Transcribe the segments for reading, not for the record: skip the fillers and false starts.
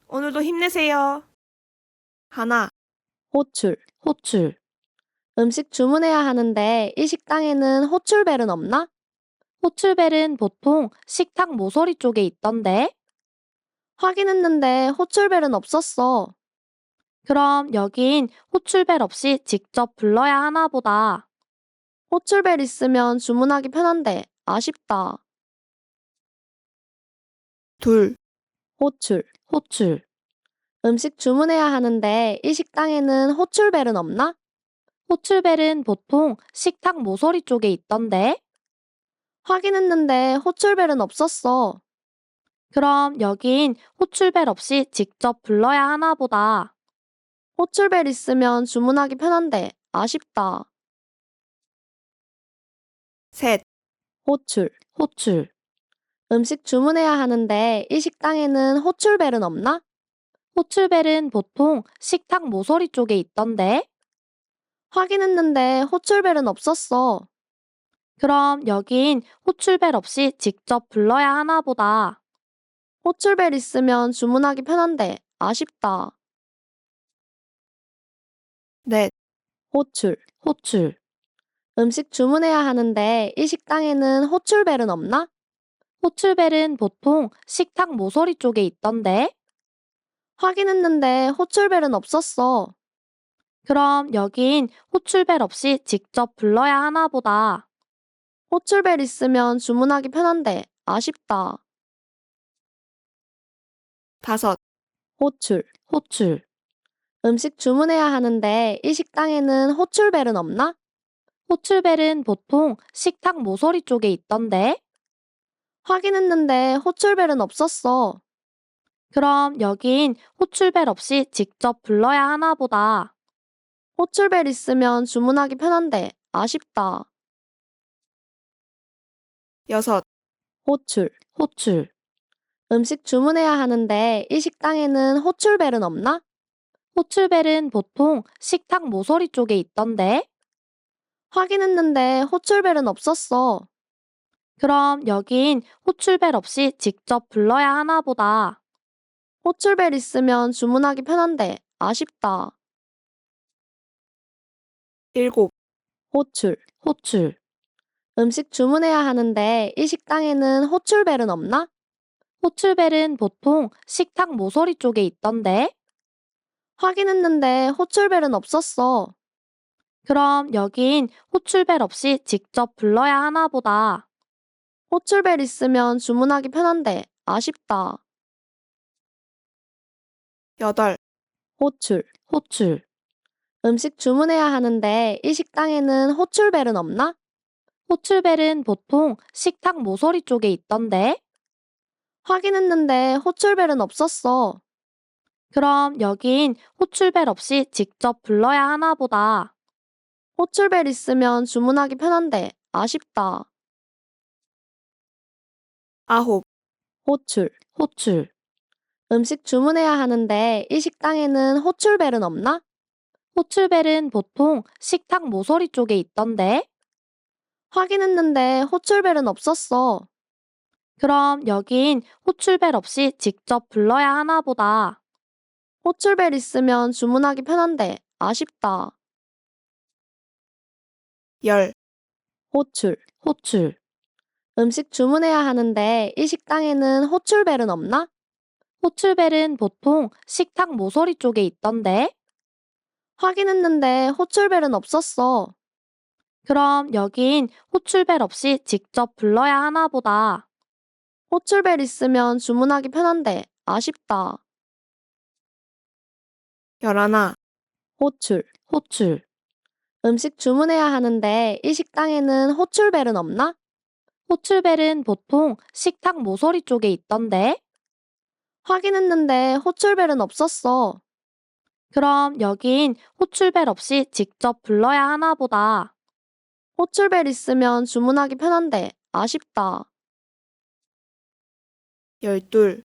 오늘도 힘내세요. 하나, 호출. 음식 주문해야 하는데 이 식당에는 호출벨은 없나? 호출벨은 보통 식탁 모서리 쪽에 있던데. 확인했는데 호출벨은 없었어. 그럼 여긴 호출벨 없이 직접 불러야 하나 보다. 호출벨 있으면 주문하기 편한데 아쉽다. 둘, 호출. 음식 주문해야 하는데 이 식당에는 호출벨은 없나? 호출벨은 보통 식탁 모서리 쪽에 있던데. 확인했는데 호출벨은 없었어. 그럼 여긴 호출벨 없이 직접 불러야 하나 보다. 호출벨 있으면 주문하기 편한데 아쉽다. 셋, 호출. 음식 주문해야 하는데 이 식당에는 호출벨은 없나? 호출벨은 보통 식탁 모서리 쪽에 있던데. 확인했는데 호출벨은 없었어. 그럼 여긴 호출벨 없이 직접 불러야 하나 보다. 호출벨 있으면 주문하기 편한데 아쉽다. 넷, 호출. 음식 주문해야 하는데 이 식당에는 호출벨은 없나? 호출벨은 보통 식탁 모서리 쪽에 있던데. 확인했는데 호출벨은 없었어. 그럼 여긴 호출벨 없이 직접 불러야 하나 보다. 호출벨 있으면 주문하기 편한데 아쉽다. 다섯, 호출. 음식 주문해야 하는데 이 식당에는 호출벨은 없나? 호출벨은 보통 식탁 모서리 쪽에 있던데. 확인했는데 호출벨은 없었어. 그럼 여긴 호출벨 없이 직접 불러야 하나 보다. 호출벨 있으면 주문하기 편한데 아쉽다. 여섯, 호출. 음식 주문해야 하는데 이 식당에는 호출벨은 없나? 호출벨은 보통 식탁 모서리 쪽에 있던데. 확인했는데 호출벨은 없었어. 그럼 여긴 호출벨 없이 직접 불러야 하나 보다. 호출벨 있으면 주문하기 편한데 아쉽다. 일곱, 호출. 음식 주문해야 하는데 이 식당에는 호출벨은 없나? 호출벨은 보통 식탁 모서리 쪽에 있던데. 확인했는데 호출벨은 없었어. 그럼 여긴 호출벨 없이 직접 불러야 하나 보다. 호출벨 있으면 주문하기 편한데 아쉽다. 여덟, 호출. 음식 주문해야 하는데 이 식당에는 호출벨은 없나? 호출벨은 보통 식탁 모서리 쪽에 있던데. 확인했는데 호출벨은 없었어. 그럼 여긴 호출벨 없이 직접 불러야 하나 보다. 호출벨 있으면 주문하기 편한데 아쉽다. 아홉, 호출. 음식 주문해야 하는데 이 식당에는 호출벨은 없나? 호출벨은 보통 식탁 모서리 쪽에 있던데. 확인했는데 호출벨은 없었어. 그럼 여긴 호출벨 없이 직접 불러야 하나 보다. 호출벨 있으면 주문하기 편한데 아쉽다. 열, 호출. 음식 주문해야 하는데 이 식당에는 호출벨은 없나? 호출벨은 보통 식탁 모서리 쪽에 있던데. 확인했는데 호출벨은 없었어. 그럼 여긴 호출벨 없이 직접 불러야 하나 보다. 호출벨 있으면 주문하기 편한데 아쉽다. 열하나, 호출. 음식 주문해야 하는데 이 식당에는 호출벨은 없나? 호출벨은 보통 식탁 모서리 쪽에 있던데. 확인했는데 호출벨은 없었어. 그럼 여긴 호출벨 없이 직접 불러야 하나 보다. 호출벨 있으면 주문하기 편한데 아쉽다. 열둘,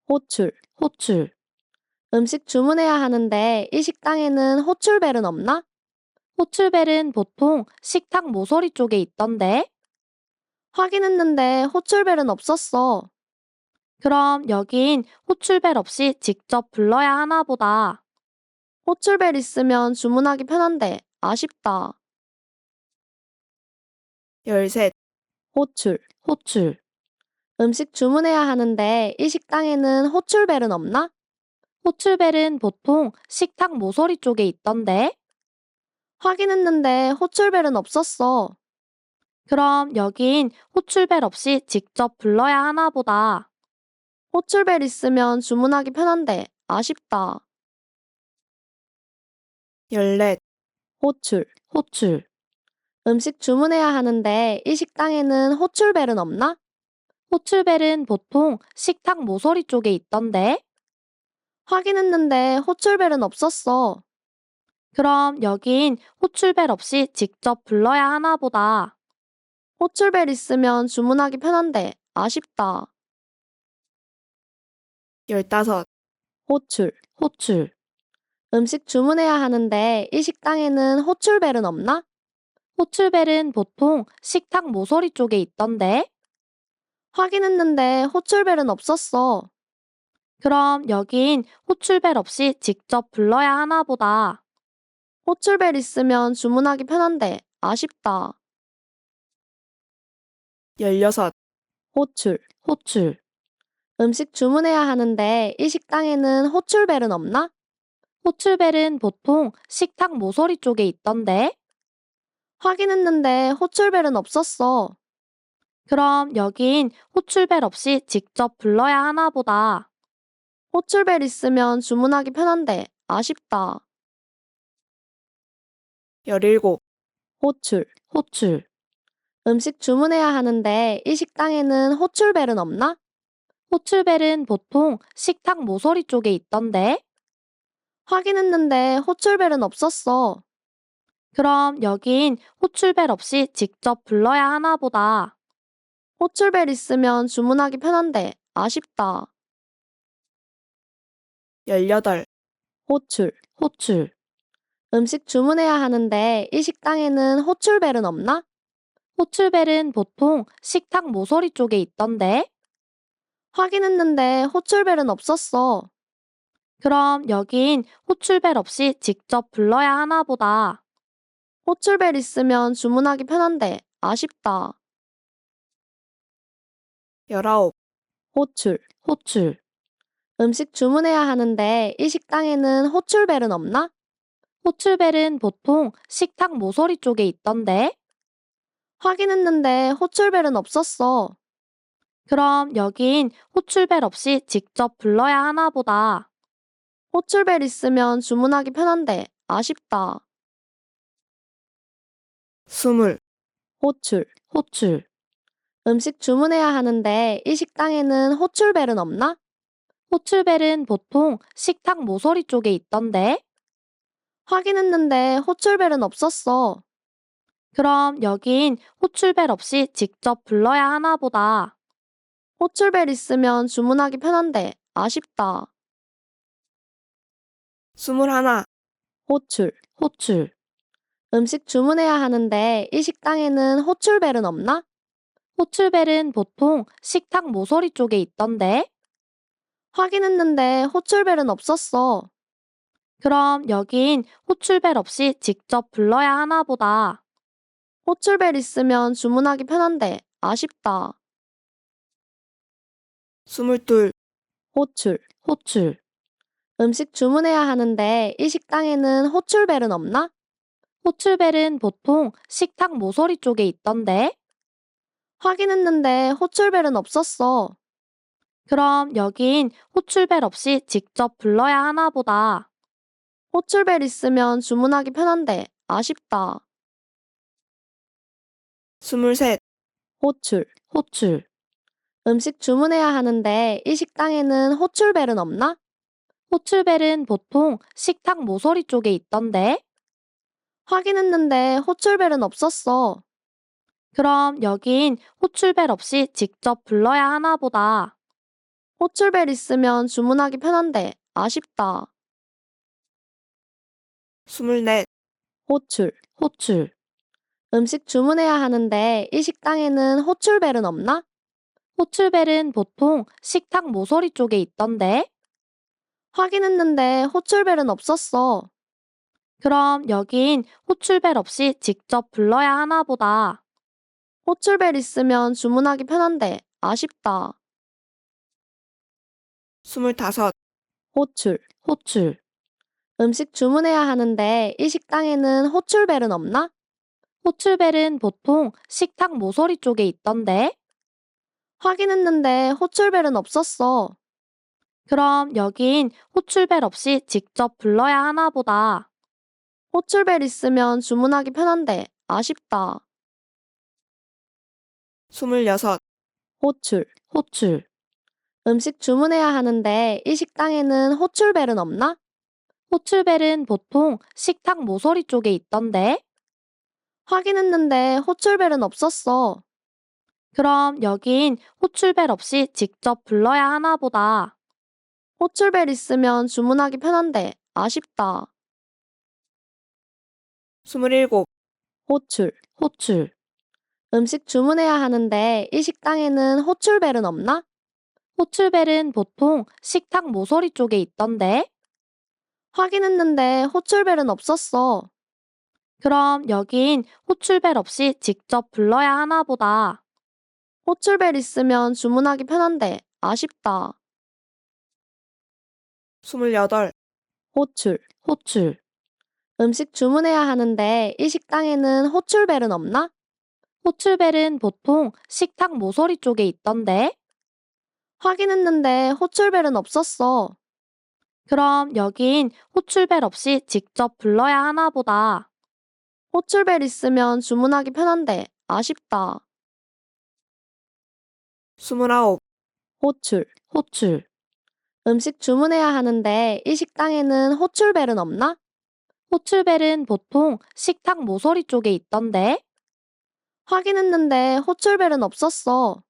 호출. 음식 주문해야 하는데 이 식당에는 호출벨은 없나? 호출벨은 보통 식탁 모서리 쪽에 있던데. 확인했는데 호출벨은 없었어. 그럼 여긴 호출벨 없이 직접 불러야 하나 보다. 호출벨 있으면 주문하기 편한데 아쉽다. 열셋, 호출. 음식 주문해야 하는데 이 식당에는 호출벨은 없나? 호출벨은 보통 식탁 모서리 쪽에 있던데. 확인했는데 호출벨은 없었어. 그럼 여긴 호출벨 없이 직접 불러야 하나 보다. 호출벨 있으면 주문하기 편한데 아쉽다. 열넷, 호출. 음식 주문해야 하는데 이 식당에는 호출벨은 없나? 호출벨은 보통 식탁 모서리 쪽에 있던데. 확인했는데 호출벨은 없었어. 그럼 여긴 호출벨 없이 직접 불러야 하나 보다. 호출벨 있으면 주문하기 편한데 아쉽다. 열다섯, 호출. 음식 주문해야 하는데 이 식당에는 호출벨은 없나? 호출벨은 보통 식탁 모서리 쪽에 있던데. 확인했는데 호출벨은 없었어. 그럼 여긴 호출벨 없이 직접 불러야 하나 보다. 호출벨 있으면 주문하기 편한데 아쉽다. 열여섯, 호출. 음식 주문해야 하는데 이 식당에는 호출벨은 없나? 호출벨은 보통 식탁 모서리 쪽에 있던데. 확인했는데 호출벨은 없었어. 그럼 여긴 호출벨 없이 직접 불러야 하나 보다. 호출벨 있으면 주문하기 편한데 아쉽다. 열일곱, 호출. 음식 주문해야 하는데 이 식당에는 호출벨은 없나? 호출벨은 보통 식탁 모서리 쪽에 있던데. 확인했는데 호출벨은 없었어. 그럼 여긴 호출벨 없이 직접 불러야 하나 보다. 호출벨 있으면 주문하기 편한데 아쉽다. 열여덟, 호출. 음식 주문해야 하는데 이 식당에는 호출벨은 없나? 호출벨은 보통 식탁 모서리 쪽에 있던데. 확인했는데 호출벨은 없었어. 그럼 여긴 호출벨 없이 직접 불러야 하나 보다. 호출벨 있으면 주문하기 편한데 아쉽다. 열아홉, 호출. 음식 주문해야 하는데 이 식당에는 호출벨은 없나? 호출벨은 보통 식탁 모서리 쪽에 있던데. 확인했는데 호출벨은 없었어. 그럼 여긴 호출벨 없이 직접 불러야 하나 보다. 호출벨 있으면 주문하기 편한데 아쉽다. 스물, 호출. 음식 주문해야 하는데 이 식당에는 호출벨은 없나? 호출벨은 보통 식탁 모서리 쪽에 있던데. 확인했는데 호출벨은 없었어. 그럼 여긴 호출벨 없이 직접 불러야 하나 보다. 호출벨 있으면 주문하기 편한데 아쉽다. 스물하나, 호출. 음식 주문해야 하는데 이 식당에는 호출벨은 없나? 호출벨은 보통 식탁 모서리 쪽에 있던데. 확인했는데 호출벨은 없었어. 그럼 여긴 호출벨 없이 직접 불러야 하나 보다. 호출벨 있으면 주문하기 편한데 아쉽다. 스물둘, 호출. 음식 주문해야 하는데 이 식당에는 호출벨은 없나? 호출벨은 보통 식탁 모서리 쪽에 있던데. 확인했는데 호출벨은 없었어. 그럼 여긴 호출벨 없이 직접 불러야 하나 보다. 호출벨 있으면 주문하기 편한데 아쉽다. 스물셋, 호출. 음식 주문해야 하는데 이 식당에는 호출벨은 없나? 호출벨은 보통 식탁 모서리 쪽에 있던데. 확인했는데 호출벨은 없었어. 그럼 여긴 호출벨 없이 직접 불러야 하나 보다. 호출벨 있으면 주문하기 편한데 아쉽다. 스물넷, 호출. 음식 주문해야 하는데 이 식당에는 호출벨은 없나? 호출벨은 보통 식탁 모서리 쪽에 있던데? 확인했는데 호출벨은 없었어. 그럼 여긴 호출벨 없이 직접 불러야 하나 보다. 호출벨 있으면 주문하기 편한데 아쉽다. 25. 호출. 음식 주문해야 하는데 이 식당에는 호출벨은 없나? 호출벨은 보통 식탁 모서리 쪽에 있던데? 확인했는데 호출벨은 없었어. 그럼 여긴 호출벨 없이 직접 불러야 하나 보다. 호출벨 있으면 주문하기 편한데 아쉽다. 26. 호출. 음식 주문해야 하는데 이 식당에는 호출벨은 없나? 호출벨은 보통 식탁 모서리 쪽에 있던데? 확인했는데 호출벨은 없었어. 그럼 여긴 호출벨 없이 직접 불러야 하나 보다. 호출벨 있으면 주문하기 편한데 아쉽다. 27. 호출. 음식 주문해야 하는데 이 식당에는 호출벨은 없나? 호출벨은 보통 식탁 모서리 쪽에 있던데? 확인했는데 호출벨은 없었어. 그럼 여긴 호출벨 없이 직접 불러야 하나 보다. 호출벨 있으면 주문하기 편한데 아쉽다. 28. 호출. 음식 주문해야 하는데 이 식당에는 호출벨은 없나? 호출벨은 보통 식탁 모서리 쪽에 있던데? 확인했는데 호출벨은 없었어. 그럼 여긴 호출벨 없이 직접 불러야 하나 보다. 호출벨 있으면 주문하기 편한데 아쉽다. 29. 호출. 음식 주문해야 하는데 이 식당에는 호출벨은 없나? 호출벨은 보통 식탁 모서리 쪽에 있던데? 확인했는데 호출벨은 없었어.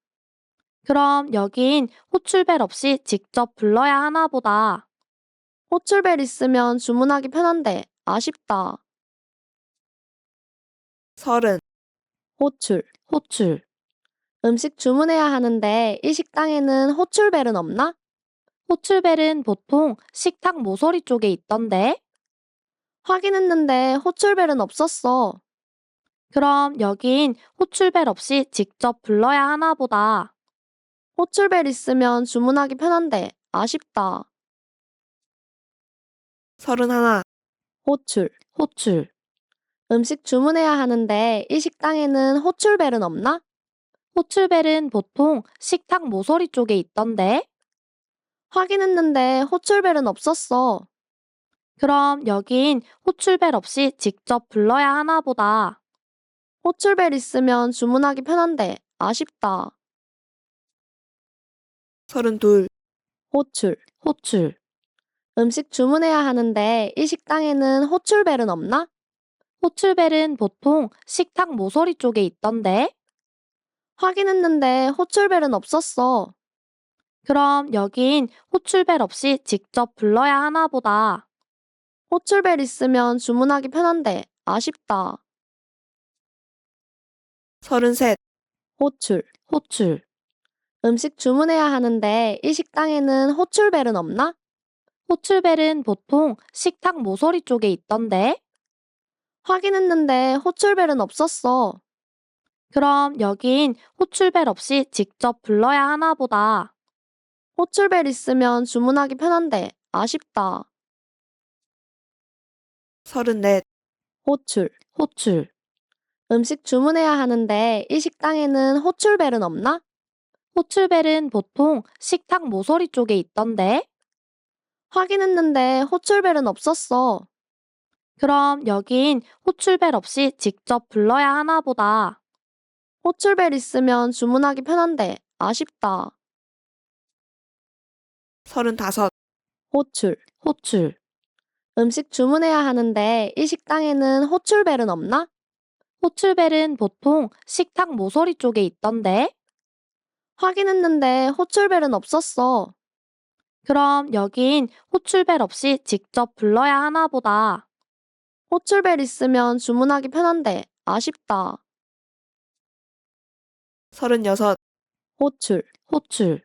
그럼 여긴 호출벨 없이 직접 불러야 하나 보다. 호출벨 있으면 주문하기 편한데 아쉽다. 30. 호출. 음식 주문해야 하는데 이 식당에는 호출벨은 없나? 호출벨은 보통 식탁 모서리 쪽에 있던데? 확인했는데 호출벨은 없었어. 그럼 여긴 호출벨 없이 직접 불러야 하나 보다. 호출벨 있으면 주문하기 편한데 아쉽다. 31. 호출. 음식 주문해야 하는데 이 식당에는 호출벨은 없나? 호출벨은 보통 식탁 모서리 쪽에 있던데? 확인했는데 호출벨은 없었어. 그럼 여긴 호출벨 없이 직접 불러야 하나 보다. 호출벨 있으면 주문하기 편한데 아쉽다. 32. 호출. 음식 주문해야 하는데 이 식당에는 호출벨은 없나? 호출벨은 보통 식탁 모서리 쪽에 있던데? 확인했는데 호출벨은 없었어. 그럼 여긴 호출벨 없이 직접 불러야 하나 보다. 호출벨 있으면 주문하기 편한데 아쉽다. 33. 호출. 음식 주문해야 하는데 이 식당에는 호출벨은 없나? 호출벨은 보통 식탁 모서리 쪽에 있던데? 확인했는데 호출벨은 없었어. 그럼 여긴 호출벨 없이 직접 불러야 하나 보다. 호출벨 있으면 주문하기 편한데 아쉽다. 34. 호출. 음식 주문해야 하는데 이 식당에는 호출벨은 없나? 호출벨은 보통 식탁 모서리 쪽에 있던데? 확인했는데 호출벨은 없었어. 그럼 여긴 호출벨 없이 직접 불러야 하나 보다. 호출벨 있으면 주문하기 편한데 아쉽다. 35. 호출. 음식 주문해야 하는데 이 식당에는 호출벨은 없나? 호출벨은 보통 식탁 모서리 쪽에 있던데? 확인했는데 호출벨은 없었어. 그럼 여긴 호출벨 없이 직접 불러야 하나 보다. 호출벨 있으면 주문하기 편한데 아쉽다. 36. 호출, 호출.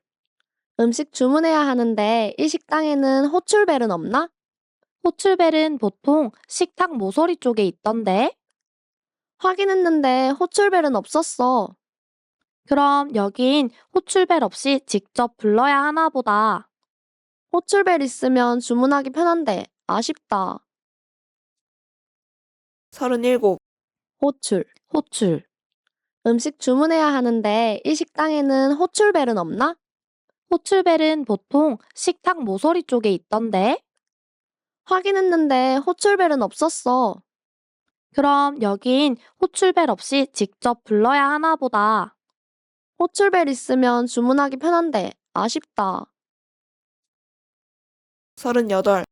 음식 주문해야 하는데 이 식당에는 호출벨은 없나? 호출벨은 보통 식탁 모서리 쪽에 있던데. 확인했는데 호출벨은 없었어. 그럼 여긴 호출벨 없이 직접 불러야 하나 보다. 호출벨 있으면 주문하기 편한데 아쉽다. 37. 호출, 호출. 음식 주문해야 하는데 이 식당에는 호출벨은 없나? 호출벨은 보통 식탁 모서리 쪽에 있던데. 확인했는데 호출벨은 없었어. 그럼 여긴 호출벨 없이 직접 불러야 하나 보다. 호출벨 있으면 주문하기 편한데 아쉽다. 38.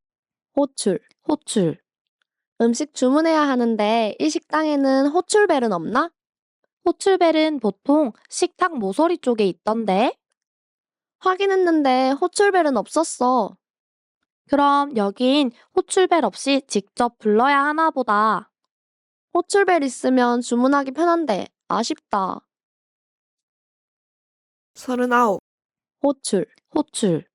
호출, 호출. 음식 주문해야 하는데 이 식당에는 호출벨은 없나? 호출벨은 보통 식탁 모서리 쪽에 있던데. 확인했는데 호출벨은 없었어. 그럼 여긴 호출벨 없이 직접 불러야 하나 보다. 호출벨 있으면 주문하기 편한데 아쉽다. 39. 호출, 호출.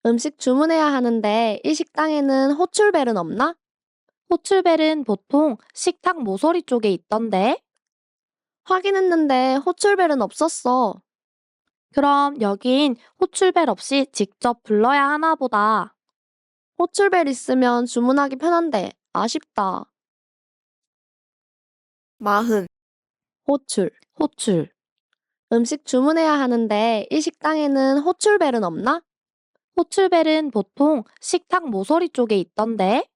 음식 주문해야 하는데 이 식당에는 호출벨은 없나? 호출벨은 보통 식탁 모서리 쪽에 있던데. 확인했는데 호출벨은 없었어. 그럼 여긴 호출벨 없이 직접 불러야 하나 보다. 호출벨 있으면 주문하기 편한데 아쉽다. 40. 호출, 호출. 음식 주문해야 하는데 이 식당에는 호출벨은 없나? 호출벨은 보통 식탁 모서리 쪽에 있던데.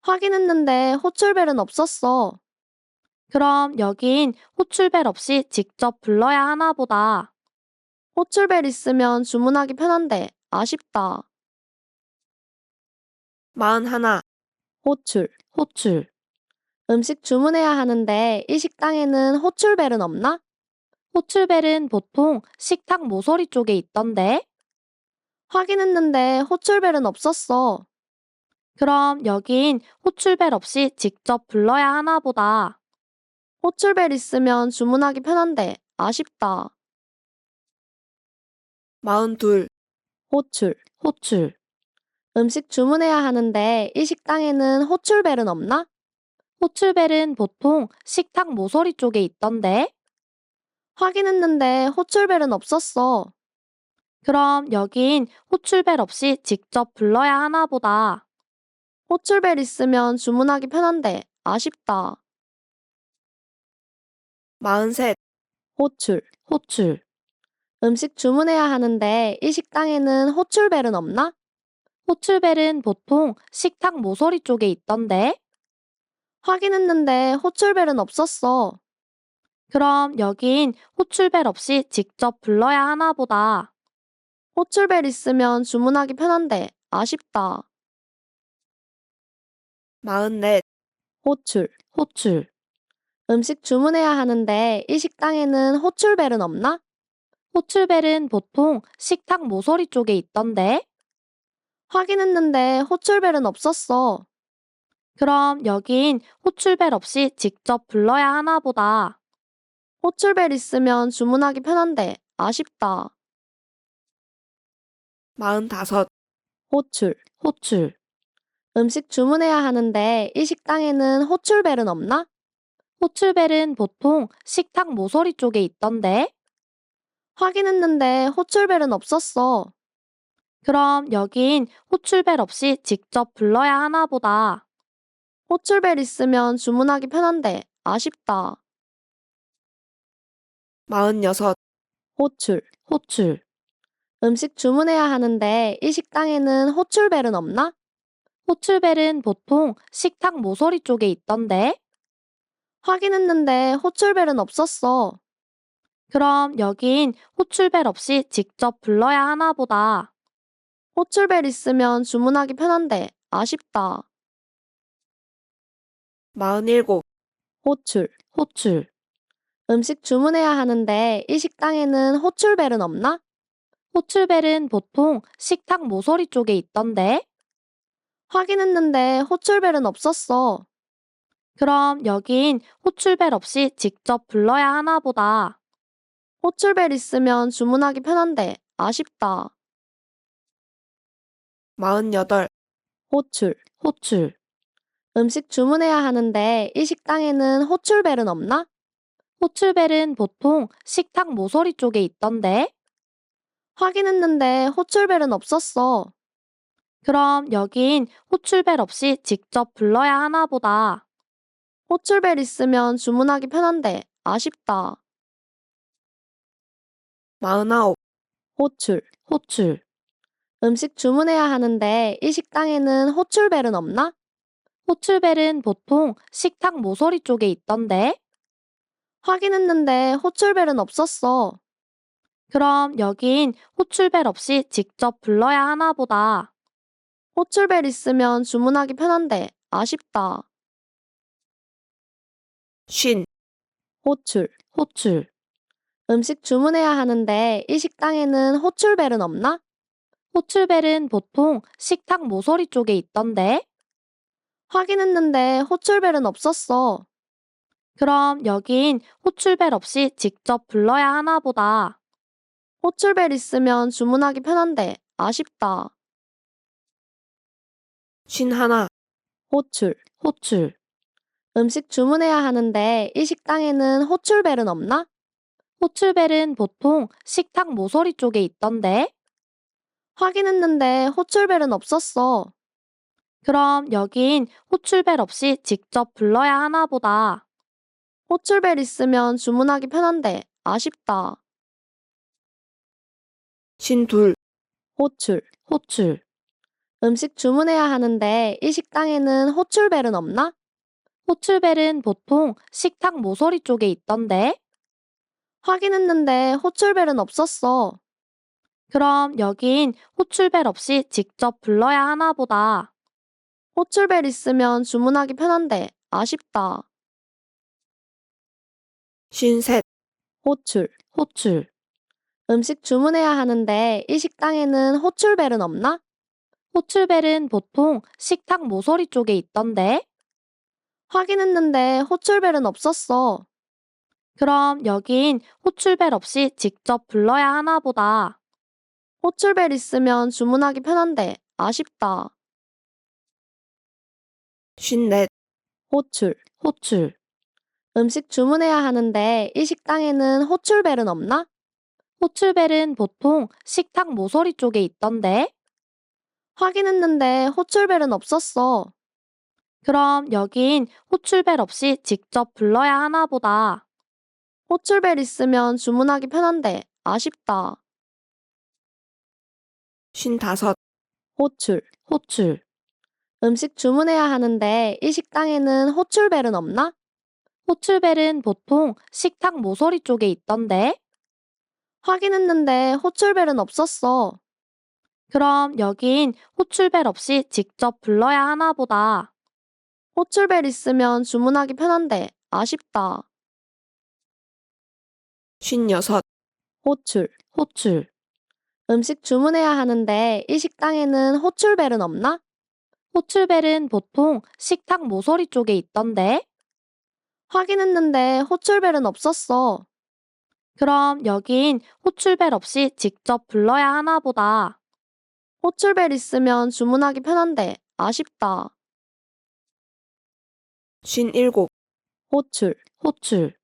확인했는데 호출벨은 없었어. 그럼 여긴 호출벨 없이 직접 불러야 하나 보다. 호출벨 있으면 주문하기 편한데 아쉽다. 41. 호출, 호출. 음식 주문해야 하는데 이 식당에는 호출벨은 없나? 호출벨은 보통 식탁 모서리 쪽에 있던데. 확인했는데 호출벨은 없었어. 그럼 여긴 호출벨 없이 직접 불러야 하나 보다. 호출벨 있으면 주문하기 편한데 아쉽다. 42. 호출, 호출. 음식 주문해야 하는데 이 식당에는 호출벨은 없나? 호출벨은 보통 식탁 모서리 쪽에 있던데. 확인했는데 호출벨은 없었어. 그럼 여긴 호출벨 없이 직접 불러야 하나 보다. 호출벨 있으면 주문하기 편한데 아쉽다. 43. 호출, 호출. 음식 주문해야 하는데 이 식당에는 호출벨은 없나? 호출벨은 보통 식탁 모서리 쪽에 있던데. 확인했는데 호출벨은 없었어. 그럼 여긴 호출벨 없이 직접 불러야 하나 보다. 호출벨 있으면 주문하기 편한데 아쉽다. 44. 호출, 호출. 음식 주문해야 하는데 이 식당에는 호출벨은 없나? 호출벨은 보통 식탁 모서리 쪽에 있던데. 확인했는데 호출벨은 없었어. 그럼 여긴 호출벨 없이 직접 불러야 하나 보다. 호출벨 있으면 주문하기 편한데 아쉽다. 45. 호출, 호출. 음식 주문해야 하는데 이 식당에는 호출벨은 없나? 호출벨은 보통 식탁 모서리 쪽에 있던데. 확인했는데 호출벨은 없었어. 그럼 여긴 호출벨 없이 직접 불러야 하나 보다. 호출벨 있으면 주문하기 편한데 아쉽다. 46. 호출, 호출. 음식 주문해야 하는데 이 식당에는 호출벨은 없나? 호출벨은 보통 식탁 모서리 쪽에 있던데. 확인했는데 호출벨은 없었어. 그럼 여긴 호출벨 없이 직접 불러야 하나 보다. 호출벨 있으면 주문하기 편한데 아쉽다. 47. 호출, 호출. 음식 주문해야 하는데 이 식당에는 호출벨은 없나? 호출벨은 보통 식탁 모서리 쪽에 있던데. 확인했는데 호출벨은 없었어. 그럼 여긴 호출벨 없이 직접 불러야 하나 보다. 호출벨 있으면 주문하기 편한데 아쉽다. 48. 호출. 음식 주문해야 하는데 이 식당에는 호출벨은 없나? 호출벨은 보통 식탁 모서리 쪽에 있던데. 확인했는데 호출벨은 없었어. 그럼 여긴 호출벨 없이 직접 불러야 하나 보다. 호출벨 있으면 주문하기 편한데 아쉽다. 49. 호출. 음식 주문해야 하는데 이 식당에는 호출벨은 없나? 호출벨은 보통 식탁 모서리 쪽에 있던데. 확인했는데 호출벨은 없었어. 그럼 여긴 호출벨 없이 직접 불러야 하나 보다. 호출벨 있으면 주문하기 편한데 아쉽다. 50. 호출. 음식 주문해야 하는데 이 식당에는 호출벨은 없나? 호출벨은 보통 식탁 모서리 쪽에 있던데. 확인했는데 호출벨은 없었어. 그럼 여긴 호출벨 없이 직접 불러야 하나 보다. 호출벨 있으면 주문하기 편한데 아쉽다. 51. 호출. 음식 주문해야 하는데 이 식당에는 호출벨은 없나? 호출벨은 보통 식탁 모서리 쪽에 있던데. 확인했는데 호출벨은 없었어. 그럼 여긴 호출벨 없이 직접 불러야 하나 보다. 호출벨 있으면 주문하기 편한데 아쉽다. 52. 호출. 음식 주문해야 하는데 이 식당에는 호출벨은 없나? 호출벨은 보통 식탁 모서리 쪽에 있던데. 확인했는데 호출벨은 없었어. 그럼 여긴 호출벨 없이 직접 불러야 하나 보다. 호출벨 있으면 주문하기 편한데 아쉽다. 53. 호출. 음식 주문해야 하는데 이 식당에는 호출벨은 없나? 호출벨은 보통 식탁 모서리 쪽에 있던데. 확인했는데 호출벨은 없었어. 그럼 여긴 호출벨 없이 직접 불러야 하나 보다. 호출벨 있으면 주문하기 편한데 아쉽다. 54. 호출. 음식 주문해야 하는데 이 식당에는 호출벨은 없나? 호출벨은 보통 식탁 모서리 쪽에 있던데. 확인했는데 호출벨은 없었어. 그럼 여긴 호출벨 없이 직접 불러야 하나 보다. 호출벨 있으면 주문하기 편한데 아쉽다. 55. 호출. 음식 주문해야 하는데 이 식당에는 호출벨은 없나? 호출벨은 보통 식탁 모서리 쪽에 있던데. 확인했는데 호출벨은 없었어. 그럼 여긴 호출벨 없이 직접 불러야 하나 보다. 호출벨 있으면 주문하기 편한데 아쉽다. 56. 호출. 음식 주문해야 하는데 이 식당에는 호출벨은 없나? 호출벨은 보통 식탁 모서리 쪽에 있던데. 확인했는데 호출벨은 없었어. 그럼 여긴 호출벨 없이 직접 불러야 하나 보다. 호출벨 있으면 주문하기 편한데 아쉽다. 57. 호출.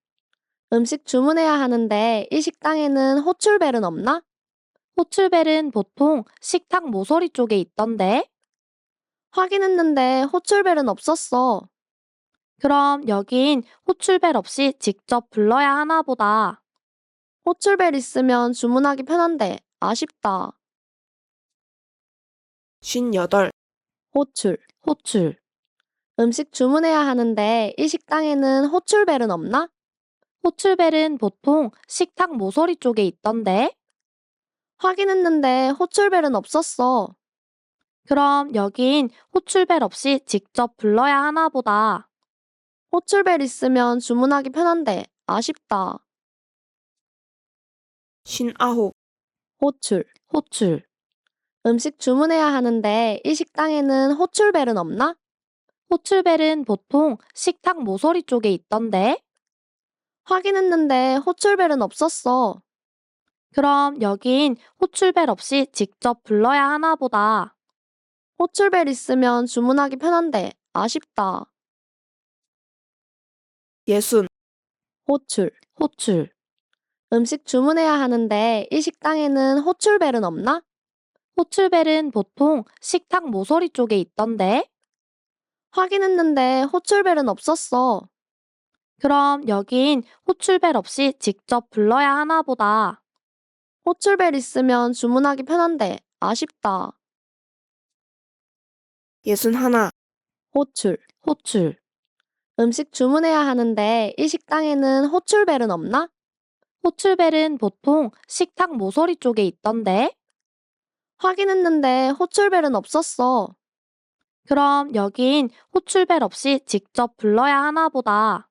음식 주문해야 하는데 이 식당에는 호출벨은 없나? 호출벨은 보통 식탁 모서리 쪽에 있던데. 확인했는데 호출벨은 없었어. 그럼 여긴 호출벨 없이 직접 불러야 하나 보다. 호출벨 있으면 주문하기 편한데 아쉽다. 58. 호출. 음식 주문해야 하는데 이 식당에는 호출벨은 없나? 호출벨은 보통 식탁 모서리 쪽에 있던데. 확인했는데 호출벨은 없었어. 그럼 여긴 호출벨 없이 직접 불러야 하나 보다. 호출벨 있으면 주문하기 편한데 아쉽다. 59. 호출. 음식 주문해야 하는데 이 식당에는 호출벨은 없나? 호출벨은 보통 식탁 모서리 쪽에 있던데. 확인했는데 호출벨은 없었어. 그럼 여긴 호출벨 없이 직접 불러야 하나 보다. 호출벨 있으면 주문하기 편한데 아쉽다. 예순, 호출. 음식 주문해야 하는데 이 식당에는 호출벨은 없나? 호출벨은 보통 식탁 모서리 쪽에 있던데. 확인했는데 호출벨은 없었어. 그럼 여긴 호출벨 없이 직접 불러야 하나 보다. 호출벨 있으면 주문하기 편한데 아쉽다. 예순 하나, 호출. 음식 주문해야 하는데 이 식당에는 호출벨은 없나? 호출벨은 보통 식탁 모서리 쪽에 있던데. 확인했는데 호출벨은 없었어. 그럼 여긴 호출벨 없이 직접 불러야 하나 보다.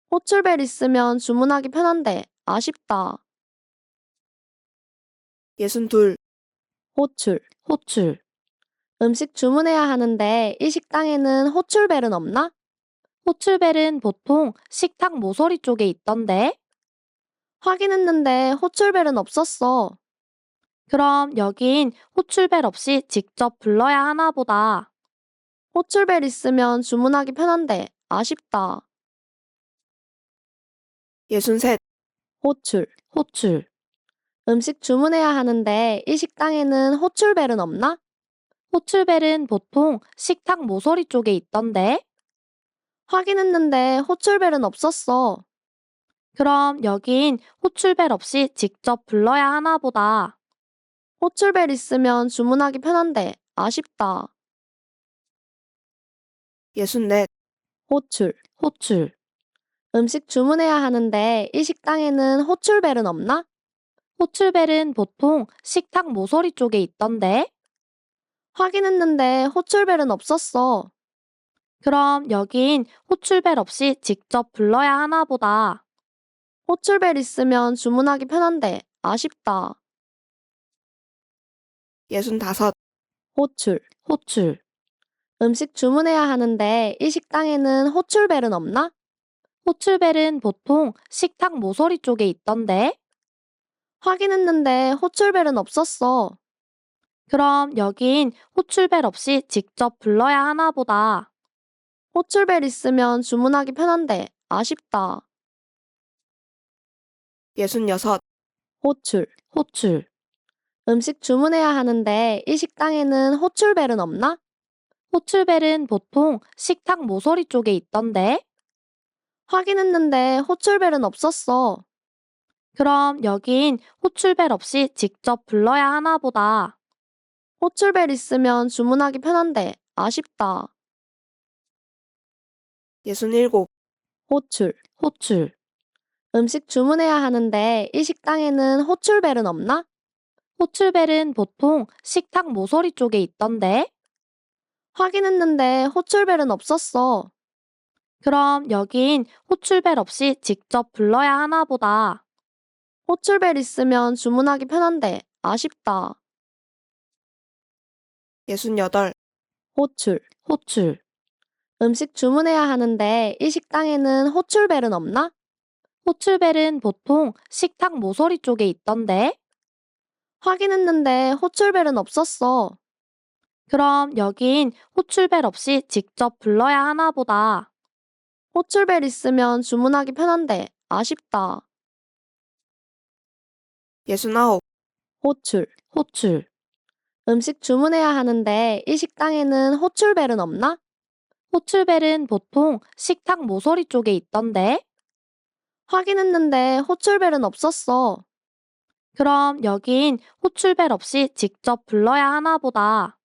호출벨 있으면 주문하기 편한데 아쉽다. 예순 둘, 호출. 음식 주문해야 하는데 이 식당에는 호출벨은 없나? 호출벨은 보통 식탁 모서리 쪽에 있던데. 확인했는데 호출벨은 없었어. 그럼 여긴 호출벨 없이 직접 불러야 하나 보다. 호출벨 있으면 주문하기 편한데 아쉽다. 예순 셋, 호출. 음식 주문해야 하는데 이 식당에는 호출벨은 없나? 호출벨은 보통 식탁 모서리 쪽에 있던데. 확인했는데 호출벨은 없었어. 그럼 여긴 호출벨 없이 직접 불러야 하나 보다. 호출벨 있으면 주문하기 편한데 아쉽다. 예순 넷, 호출. 음식 주문해야 하는데 이 식당에는 호출벨은 없나? 호출벨은 보통 식탁 모서리 쪽에 있던데. 확인했는데 호출벨은 없었어. 그럼 여긴 호출벨 없이 직접 불러야 하나 보다. 호출벨 있으면 주문하기 편한데 아쉽다. 예순 다섯, 호출. 음식 주문해야 하는데 이 식당에는 호출벨은 없나? 호출벨은 보통 식탁 모서리 쪽에 있던데. 확인했는데 호출벨은 없었어. 그럼 여긴 호출벨 없이 직접 불러야 하나 보다. 호출벨 있으면 주문하기 편한데 아쉽다. 예순 여섯, 호출. 음식 주문해야 하는데 이 식당에는 호출벨은 없나? 호출벨은 보통 식탁 모서리 쪽에 있던데. 확인했는데 호출벨은 없었어. 그럼 여긴 호출벨 없이 직접 불러야 하나 보다. 호출벨 있으면 주문하기 편한데 아쉽다. 예순 일곱, 호출. 음식 주문해야 하는데 이 식당에는 호출벨은 없나? 호출벨은 보통 식탁 모서리 쪽에 있던데. 확인했는데 호출벨은 없었어. 그럼 여긴 호출벨 없이 직접 불러야 하나 보다. 호출벨 있으면 주문하기 편한데 아쉽다. 예순 여덟, 호출. 음식 주문해야 하는데 이 식당에는 호출벨은 없나? 호출벨은 보통 식탁 모서리 쪽에 있던데. 확인했는데 호출벨은 없었어. 그럼 여긴 호출벨 없이 직접 불러야 하나 보다. 호출벨 있으면 주문하기 편한데 아쉽다. 예순 아홉, 호출. 음식 주문해야 하는데 이 식당에는 호출벨은 없나? 호출벨은 보통 식탁 모서리 쪽에 있던데. 확인했는데 호출벨은 없었어. 그럼 여긴 호출벨 없이 직접 불러야 하나 보다.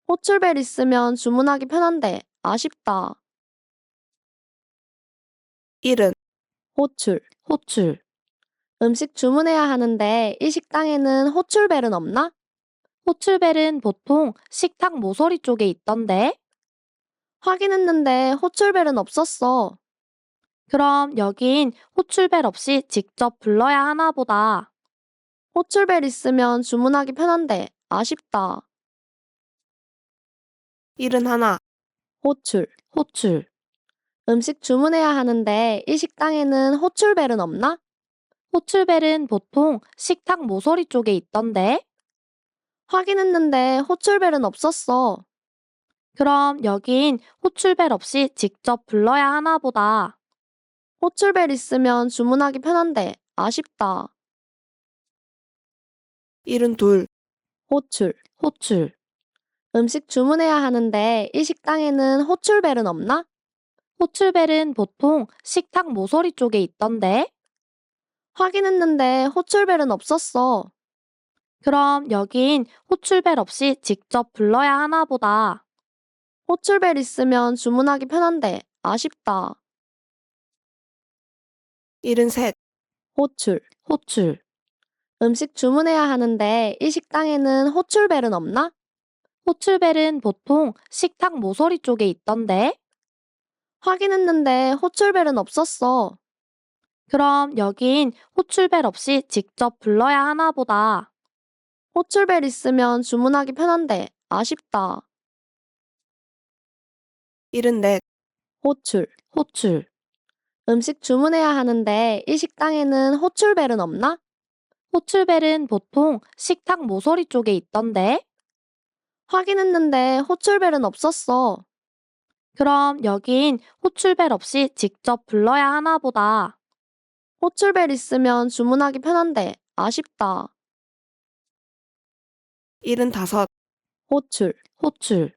호출벨 있으면 주문하기 편한데 아쉽다. 일은, 호출. 음식 주문해야 하는데 이 식당에는 호출벨은 없나? 호출벨은 보통 식탁 모서리 쪽에 있던데. 확인했는데 호출벨은 없었어. 그럼 여긴 호출벨 없이 직접 불러야 하나 보다. 호출벨 있으면 주문하기 편한데 아쉽다. 일은 하나, 호출. 음식 주문해야 하는데 이 식당에는 호출벨은 없나? 호출벨은 보통 식탁 모서리 쪽에 있던데? 확인했는데 호출벨은 없었어. 그럼 여긴 호출벨 없이 직접 불러야 하나 보다. 호출벨 있으면 주문하기 편한데 아쉽다. 72. 호출. 음식 주문해야 하는데 이 식당에는 호출벨은 없나? 호출벨은 보통 식탁 모서리 쪽에 있던데? 확인했는데 호출벨은 없었어. 그럼 여긴 호출벨 없이 직접 불러야 하나 보다. 호출벨 있으면 주문하기 편한데 아쉽다. 73. 호출. 음식 주문해야 하는데 이 식당에는 호출벨은 없나? 호출벨은 보통 식탁 모서리 쪽에 있던데? 확인했는데 호출벨은 없었어. 그럼 여긴 호출벨 없이 직접 불러야 하나 보다. 호출벨 있으면 주문하기 편한데 아쉽다. 74. 호출. 음식 주문해야 하는데 이 식당에는 호출벨은 없나? 호출벨은 보통 식탁 모서리 쪽에 있던데? 확인했는데 호출벨은 없었어. 그럼 여긴 호출벨 없이 직접 불러야 하나 보다. 호출벨 있으면 주문하기 편한데 아쉽다. 75. 호출.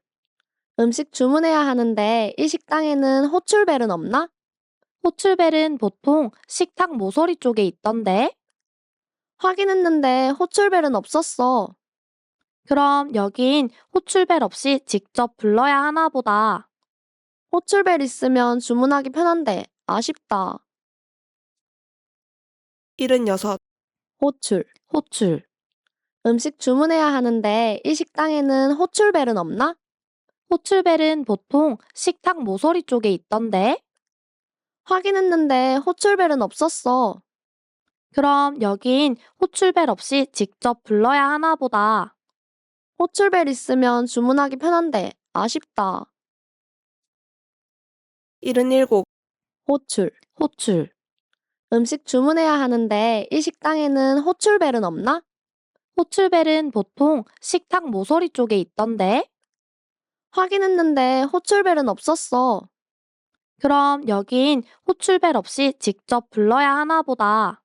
음식 주문해야 하는데 이 식당에는 호출벨은 없나? 호출벨은 보통 식탁 모서리 쪽에 있던데? 확인했는데 호출벨은 없었어. 그럼 여긴 호출벨 없이 직접 불러야 하나 보다. 호출벨 있으면 주문하기 편한데 아쉽다. 76. 호출. 음식 주문해야 하는데 이 식당에는 호출벨은 없나? 호출벨은 보통 식탁 모서리 쪽에 있던데? 확인했는데 호출벨은 없었어. 그럼 여긴 호출벨 없이 직접 불러야 하나 보다. 호출벨 있으면 주문하기 편한데 아쉽다. 77. 호출. 음식 주문해야 하는데 이 식당에는 호출벨은 없나? 호출벨은 보통 식탁 모서리 쪽에 있던데? 확인했는데 호출벨은 없었어. 그럼 여긴 호출벨 없이 직접 불러야 하나 보다.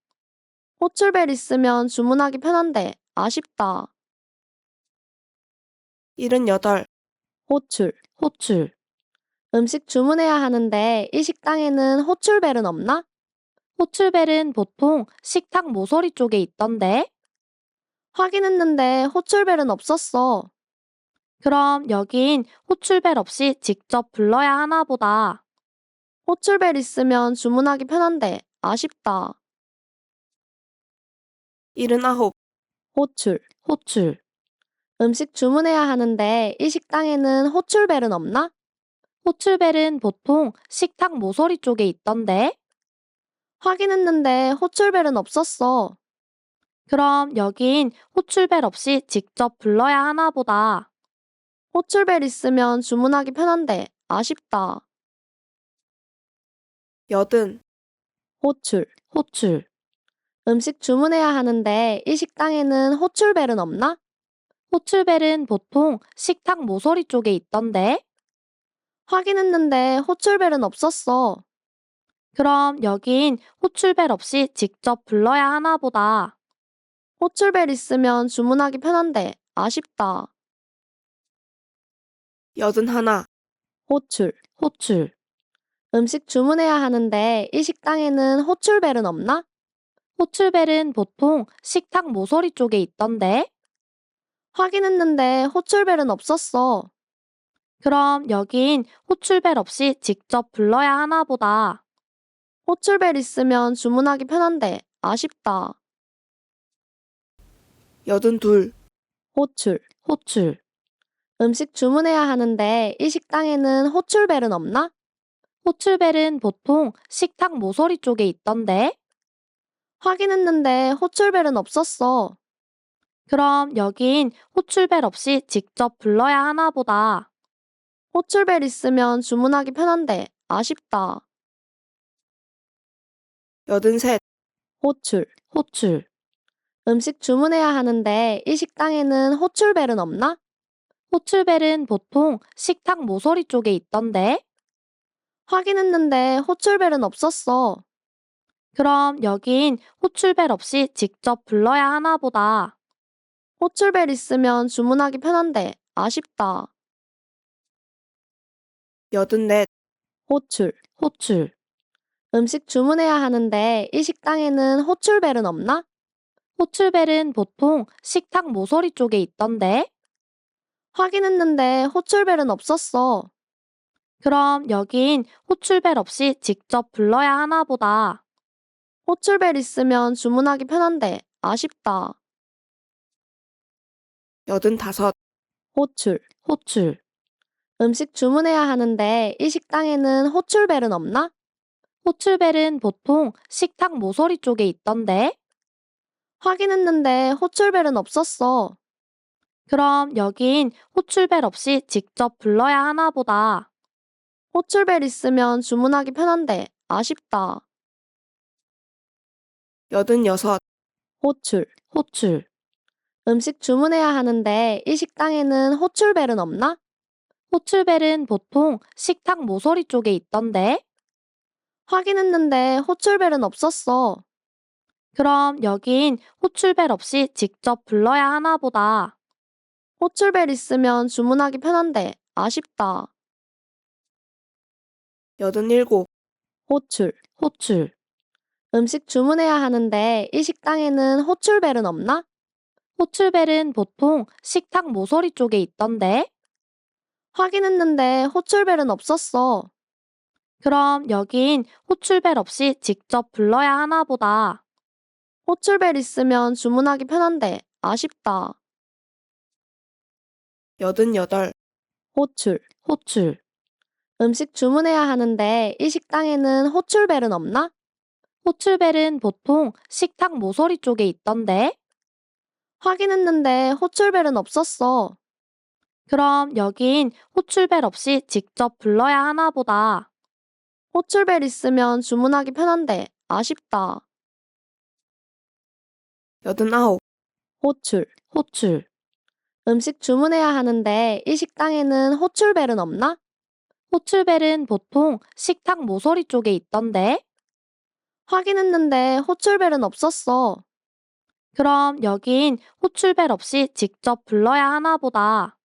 호출벨 있으면 주문하기 편한데 아쉽다. 78. 호출. 음식 주문해야 하는데 이 식당에는 호출벨은 없나? 호출벨은 보통 식탁 모서리 쪽에 있던데? 확인했는데 호출벨은 없었어. 그럼 여긴 호출벨 없이 직접 불러야 하나 보다. 호출벨 있으면 주문하기 편한데 아쉽다. 79. 호출. 음식 주문해야 하는데 이 식당에는 호출벨은 없나? 호출벨은 보통 식탁 모서리 쪽에 있던데? 확인했는데 호출벨은 없었어. 그럼 여긴 호출벨 없이 직접 불러야 하나 보다. 호출벨 있으면 주문하기 편한데 아쉽다. 80. 호출. 음식 주문해야 하는데 이 식당에는 호출벨은 없나? 호출벨은 보통 식탁 모서리 쪽에 있던데? 확인했는데 호출벨은 없었어. 그럼 여긴 호출벨 없이 직접 불러야 하나 보다. 호출벨 있으면 주문하기 편한데 아쉽다. 81. 호출. 음식 주문해야 하는데 이 식당에는 호출벨은 없나? 호출벨은 보통 식탁 모서리 쪽에 있던데? 확인했는데 호출벨은 없었어. 그럼 여긴 호출벨 없이 직접 불러야 하나 보다. 호출벨 있으면 주문하기 편한데 아쉽다. 82. 호출. 음식 주문해야 하는데 이 식당에는 호출벨은 없나? 호출벨은 보통 식탁 모서리 쪽에 있던데? 확인했는데 호출벨은 없었어. 그럼 여긴 호출벨 없이 직접 불러야 하나 보다. 호출벨 있으면 주문하기 편한데 아쉽다. 83. 호출. 음식 주문해야 하는데 이 식당에는 호출벨은 없나? 호출벨은 보통 식탁 모서리 쪽에 있던데. 확인했는데 호출벨은 없었어. 그럼 여긴 호출벨 없이 직접 불러야 하나 보다. 호출벨 있으면 주문하기 편한데 아쉽다. 84. 호출. 음식 주문해야 하는데 이 식당에는 호출벨은 없나? 호출벨은 보통 식탁 모서리 쪽에 있던데. 확인했는데 호출벨은 없었어. 그럼 여긴 호출벨 없이 직접 불러야 하나 보다. 호출벨 있으면 주문하기 편한데 아쉽다. 85. 호출. 음식 주문해야 하는데 이 식당에는 호출벨은 없나? 호출벨은 보통 식탁 모서리 쪽에 있던데. 확인했는데 호출벨은 없었어. 그럼 여긴 호출벨 없이 직접 불러야 하나 보다. 호출벨 있으면 주문하기 편한데 아쉽다. 86. 호출. 음식 주문해야 하는데 이 식당에는 호출벨은 없나? 호출벨은 보통 식탁 모서리 쪽에 있던데. 확인했는데 호출벨은 없었어. 그럼 여긴 호출벨 없이 직접 불러야 하나 보다. 호출벨 있으면 주문하기 편한데 아쉽다. 87. 호출. 음식 주문해야 하는데 이 식당에는 호출벨은 없나? 호출벨은 보통 식탁 모서리 쪽에 있던데. 확인했는데 호출벨은 없었어. 그럼 여긴 호출벨 없이 직접 불러야 하나 보다. 호출벨 있으면 주문하기 편한데 아쉽다. 88. 호출. 음식 주문해야 하는데 이 식당에는 호출벨은 없나? 호출벨은 보통 식탁 모서리 쪽에 있던데. 확인했는데 호출벨은 없었어. 그럼 여긴 호출벨 없이 직접 불러야 하나 보다. 호출벨 있으면 주문하기 편한데 아쉽다. 89. 호출. 음식 주문해야 하는데 이 식당에는 호출벨은 없나? 호출벨은 보통 식탁 모서리 쪽에 있던데. 확인했는데 호출벨은 없었어. 그럼 여긴 호출벨 없이 직접 불러야 하나 보다.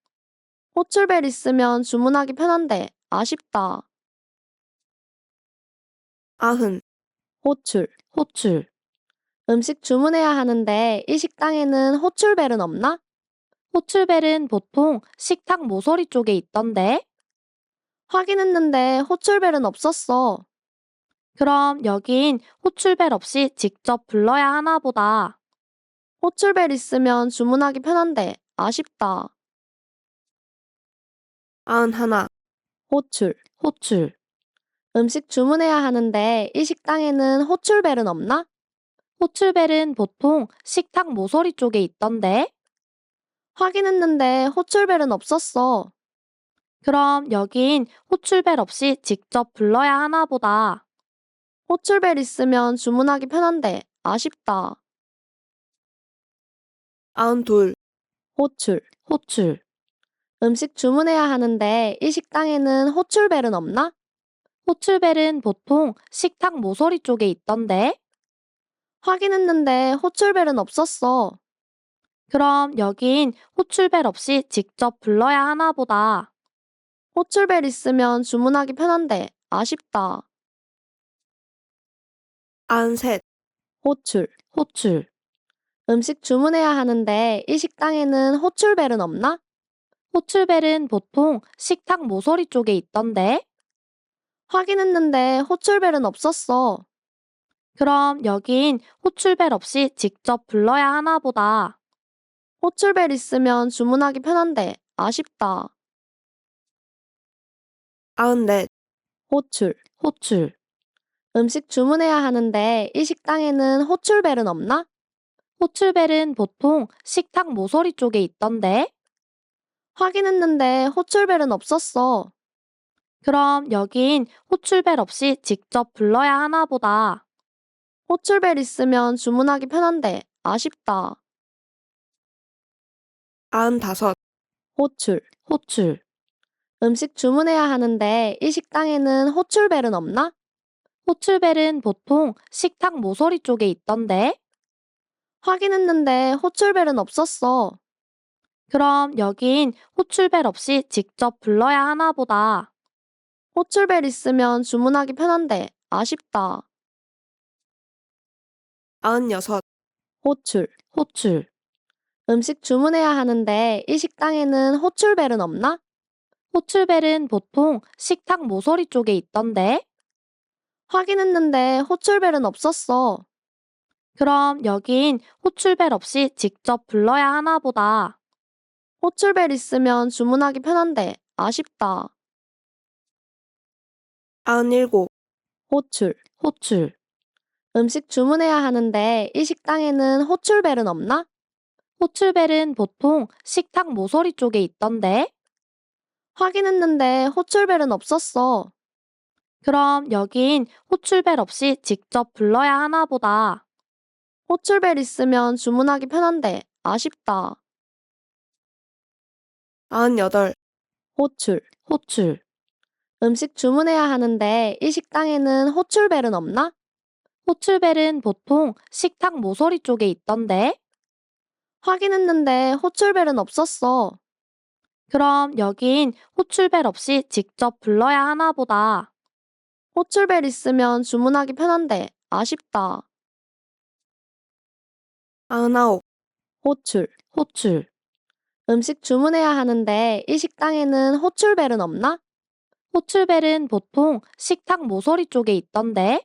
호출벨 있으면 주문하기 편한데 아쉽다. 90. 호출. 음식 주문해야 하는데 이 식당에는 호출벨은 없나? 호출벨은 보통 식탁 모서리 쪽에 있던데. 확인했는데 호출벨은 없었어. 그럼 여긴 호출벨 없이 직접 불러야 하나 보다. 호출벨 있으면 주문하기 편한데 아쉽다. 91. 호출. 음식 주문해야 하는데 이 식당에는 호출벨은 없나? 호출벨은 보통 식탁 모서리 쪽에 있던데. 확인했는데 호출벨은 없었어. 그럼 여긴 호출벨 없이 직접 불러야 하나 보다. 호출벨 있으면 주문하기 편한데 아쉽다. 92. 호출. 음식 주문해야 하는데 이 식당에는 호출벨은 없나? 호출벨은 보통 식탁 모서리 쪽에 있던데. 확인했는데 호출벨은 없었어. 그럼 여긴 호출벨 없이 직접 불러야 하나 보다. 호출벨 있으면 주문하기 편한데 아쉽다. 93. 호출. 음식 주문해야 하는데 이 식당에는 호출벨은 없나? 호출벨은 보통 식탁 모서리 쪽에 있던데. 확인했는데 호출벨은 없었어. 그럼 여긴 호출벨 없이 직접 불러야 하나 보다. 호출벨 있으면 주문하기 편한데 아쉽다. 94. 호출. 음식 주문해야 하는데 이 식당에는 호출벨은 없나? 호출벨은 보통 식탁 모서리 쪽에 있던데. 확인했는데 호출벨은 없었어. 그럼 여긴 호출벨 없이 직접 불러야 하나 보다. 호출벨 있으면 주문하기 편한데 아쉽다. 95. 호출. 음식 주문해야 하는데 이 식당에는 호출벨은 없나? 호출벨은 보통 식탁 모서리 쪽에 있던데? 확인했는데 호출벨은 없었어. 그럼 여긴 호출벨 없이 직접 불러야 하나 보다. 호출벨 있으면 주문하기 편한데 아쉽다. 96. 호출. 음식 주문해야 하는데 이 식당에는 호출벨은 없나? 호출벨은 보통 식탁 모서리 쪽에 있던데? 확인했는데 호출벨은 없었어. 그럼 여긴 호출벨 없이 직접 불러야 하나 보다. 호출벨 있으면 주문하기 편한데 아쉽다. 97. 호출. 음식 주문해야 하는데 이 식당에는 호출벨은 없나? 호출벨은 보통 식탁 모서리 쪽에 있던데? 확인했는데 호출벨은 없었어. 그럼 여긴 호출벨 없이 직접 불러야 하나 보다. 호출벨 있으면 주문하기 편한데 아쉽다. 98. 호출. 음식 주문해야 하는데 이 식당에는 호출벨은 없나? 호출벨은 보통 식탁 모서리 쪽에 있던데? 확인했는데 호출벨은 없었어. 그럼 여긴 호출벨 없이 직접 불러야 하나 보다. 호출벨 있으면 주문하기 편한데 아쉽다. 99. 호출. 음식 주문해야 하는데 이 식당에는 호출벨은 없나? 호출벨은 보통 식탁 모서리 쪽에 있던데?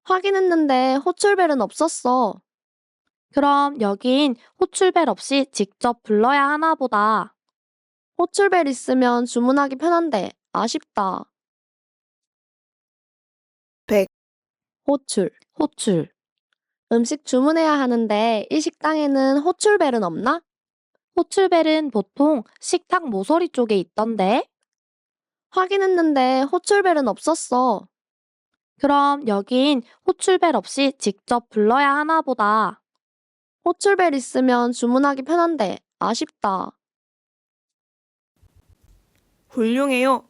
확인했는데 호출벨은 없었어. 그럼 여긴 호출벨 없이 직접 불러야 하나 보다. 호출벨 있으면 주문하기 편한데 아쉽다. 100. 호출. 음식 주문해야 하는데 이 식당에는 호출벨은 없나? 호출벨은 보통 식탁 모서리 쪽에 있던데? 확인했는데 호출벨은 없었어. 그럼 여긴 호출벨 없이 직접 불러야 하나 보다. 호출벨 있으면 주문하기 편한데 아쉽다. 훌륭해요.